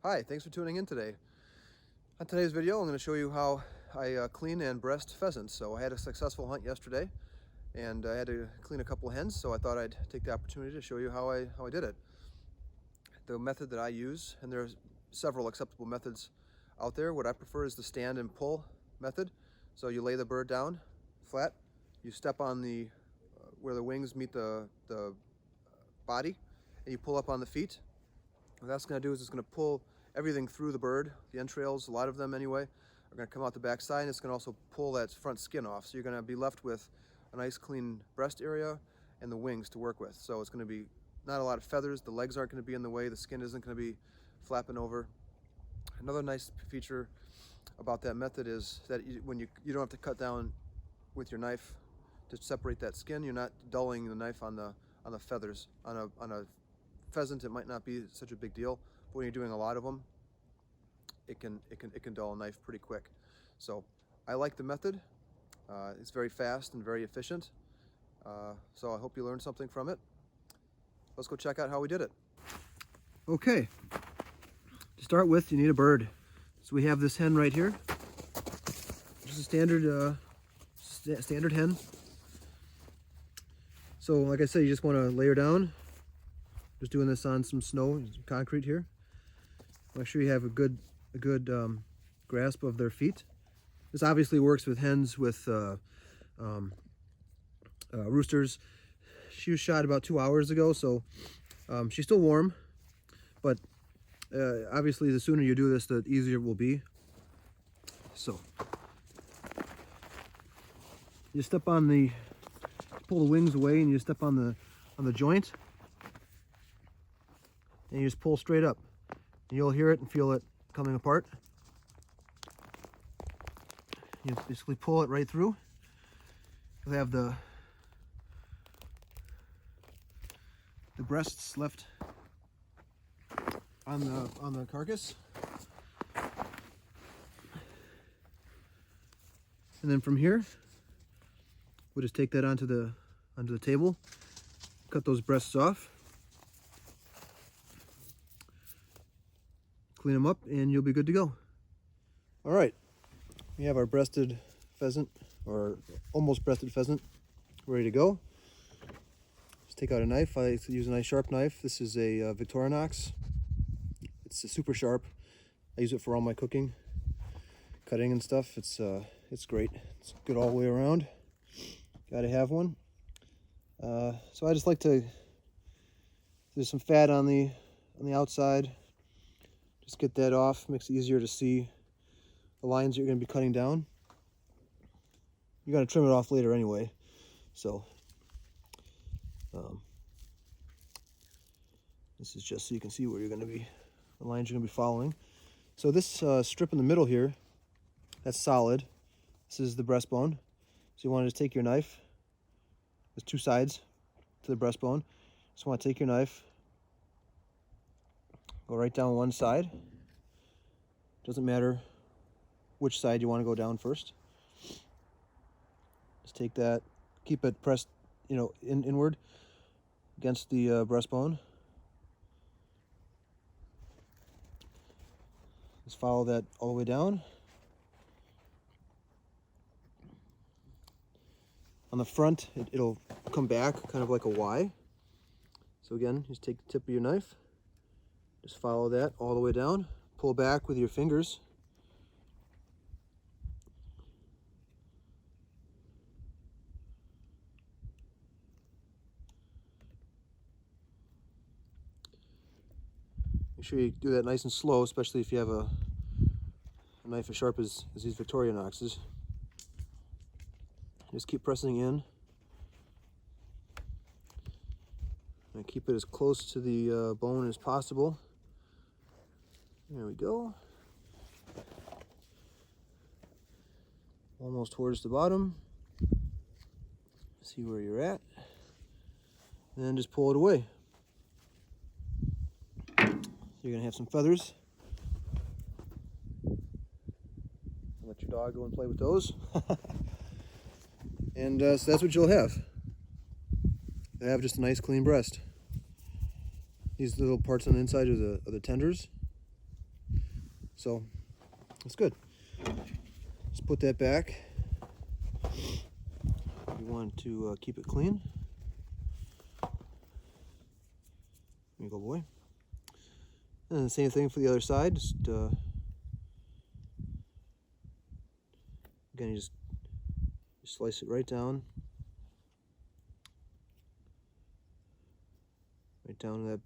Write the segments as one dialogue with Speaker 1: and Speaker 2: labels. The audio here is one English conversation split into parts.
Speaker 1: Hi, thanks for tuning in today. On today's video, I'm going to show you how I clean and breast pheasants. So I had a successful hunt yesterday, and I had to clean a couple of hens, so I thought I'd take the opportunity to show you how I did it. The method that I use, and there's several acceptable methods out there. What I prefer is the stand and pull method. So you lay the bird down flat, you step on the where the wings meet the body, and you pull up on the feet. What that's going to do is it's going to pull everything through the bird. The entrails, a lot of them anyway, are going to come out the back side, and it's going to also pull that front skin off. So you're going to be left with a nice clean breast area and the wings to work with. So it's going to be not a lot of feathers. The legs aren't going to be in the way. The skin isn't going to be flapping over. Another nice feature about that method is that when you don't have to cut down with your knife to separate that skin. You're not dulling the knife on the feathers. On a pheasant, it might not be such a big deal, but when you're doing a lot of them, it can dull a knife pretty quick. So I like the method. It's very fast and very efficient. So I hope you learned something from it. Let's go check out how we did it. Okay, to start with, you need a bird. So we have this hen right here. Just a standard hen. So like I said, you just want to lay her down. Just doing this on some snow, some concrete here. Make sure you have a good grasp of their feet. This obviously works with hens, with roosters. She was shot about 2 hours ago, so she's still warm. But obviously, the sooner you do this, the easier it will be. So you step on the, pull the wings away, and you step on the joint. And you just pull straight up. And you'll hear it and feel it coming apart. You basically pull it right through. You'll have the breasts left on the carcass. And then from here, we'll just take that onto the table, cut those breasts off. Clean them up, and you'll be good to go. All right, we have our breasted pheasant, or almost breasted pheasant, ready to go. Just take out a knife. I use a nice sharp knife. This is a Victorinox. It's super sharp. I use it for all my cooking, cutting and stuff. It's great. It's good all the way around. Got to have one. So I just like to. There's some fat on the outside. Just get that off, makes it easier to see the lines you're going to be cutting down. You're going to trim it off later anyway, so this is just so you can see where you're going to be, the lines you're going to be following. So this strip in the middle here, that's solid. This is the breastbone. So you want to just take your knife. There's two sides to the breastbone. Just want to take your knife, go right down one side. Doesn't matter which side you want to go down first. Just take that, keep it pressed, inward against the breastbone. Just follow that all the way down. On the front, it'll come back kind of like a Y. So again, just take the tip of your knife. Just follow that all the way down. Pull back with your fingers. Make sure you do that nice and slow, especially if you have a knife as sharp as these Victorinoxes. Just keep pressing in. And keep it as close to the bone as possible. There we go. Almost towards the bottom. See where you're at. And then just pull it away. You're going to have some feathers. Let your dog go and play with those. And so that's what you'll have. You'll have just a nice clean breast. These little parts on the inside are the tenders. So that's good. Let's put that back. We want to keep it clean. There you go, boy. And the same thing for the other side. Just again, you just slice it right down to that,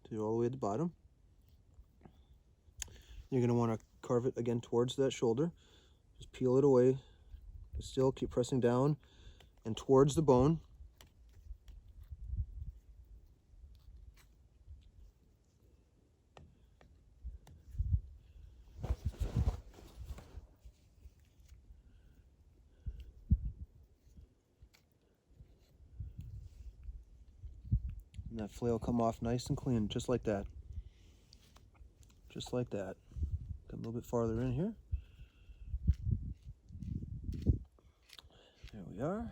Speaker 1: to all the way at the bottom. You're going to want to carve it again towards that shoulder. Just peel it away. But still keep pressing down and towards the bone. And that fillet will come off nice and clean, just like that. Just like that. Come a little bit farther in here. There we are.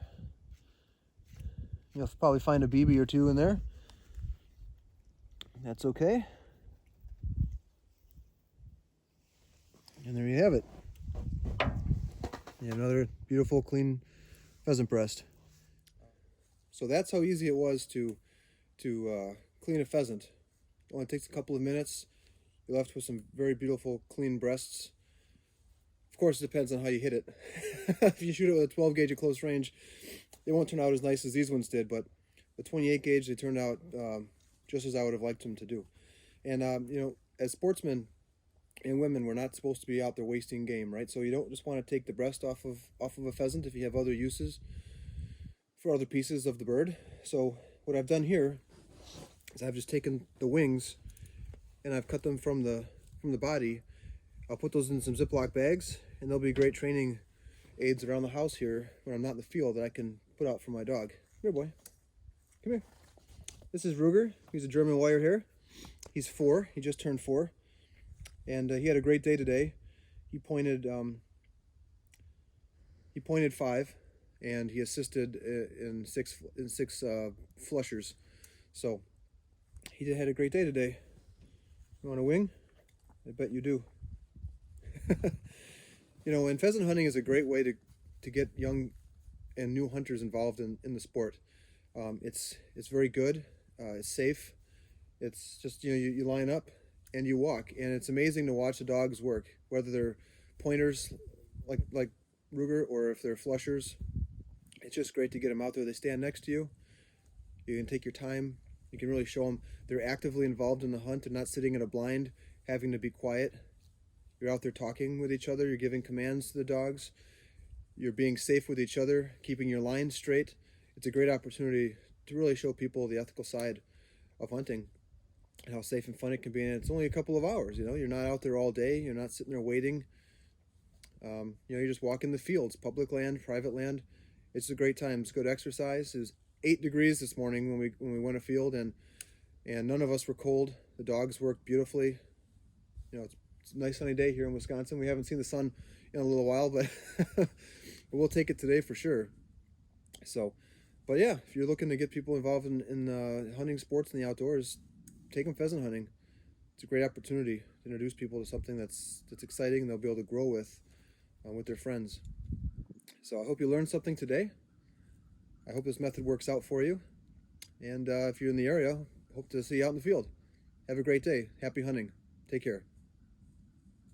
Speaker 1: You'll probably find a BB or two in there. That's okay. And there you have it. You have another beautiful, clean pheasant breast. So that's how easy it was to clean a pheasant. It only takes a couple of minutes. You're left with some very beautiful, clean breasts. Of course, it depends on how you hit it. If you shoot it with a 12 gauge at close range, they won't turn out as nice as these ones did, but the 28 gauge, they turned out just as I would have liked them to do. And, you know, as sportsmen and women, we're not supposed to be out there wasting game, right? So you don't just want to take the breast off of a pheasant if you have other uses for other pieces of the bird. So what I've done here is I've just taken the wings and I've cut them from the body. I'll put those in some Ziploc bags, and they'll be great training aids around the house here when I'm not in the field that I can put out for my dog. Come here, boy. Come here. This is Ruger. He's a German wire hair. He's 4. He just turned 4. And he had a great day today. He pointed 5, and he assisted in six flushers. So he had a great day today. You want a wing? I bet you do. You know, and pheasant hunting is a great way to get young and new hunters involved in the sport. It's very good. It's safe. It's just, you know, you line up and you walk, and it's amazing to watch the dogs work, whether they're pointers like Ruger or if they're flushers. It's just great to get them out there. They stand next to you. You can take your time. You can really show them they're actively involved in the hunt and not sitting in a blind, having to be quiet. You're out there talking with each other. You're giving commands to the dogs. You're being safe with each other, keeping your line straight. It's a great opportunity to really show people the ethical side of hunting and how safe and fun it can be. And it's only a couple of hours, you know. You're not out there all day. You're not sitting there waiting. You know, you just walk in the fields, public land, private land. It's a great time. It's good exercise. It was 8 degrees this morning when we went afield, and none of us were cold. The dogs worked beautifully. You know, it's a nice sunny day here in Wisconsin. We haven't seen the sun in a little while, but but we'll take it today for sure. So, but yeah, if you're looking to get people involved in hunting sports and the outdoors, take them pheasant hunting. It's a great opportunity to introduce people to something that's exciting and they'll be able to grow with their friends. So I hope you learned something today. I hope this method works out for you. And if you're in the area, hope to see you out in the field. Have a great day. Happy hunting. Take care.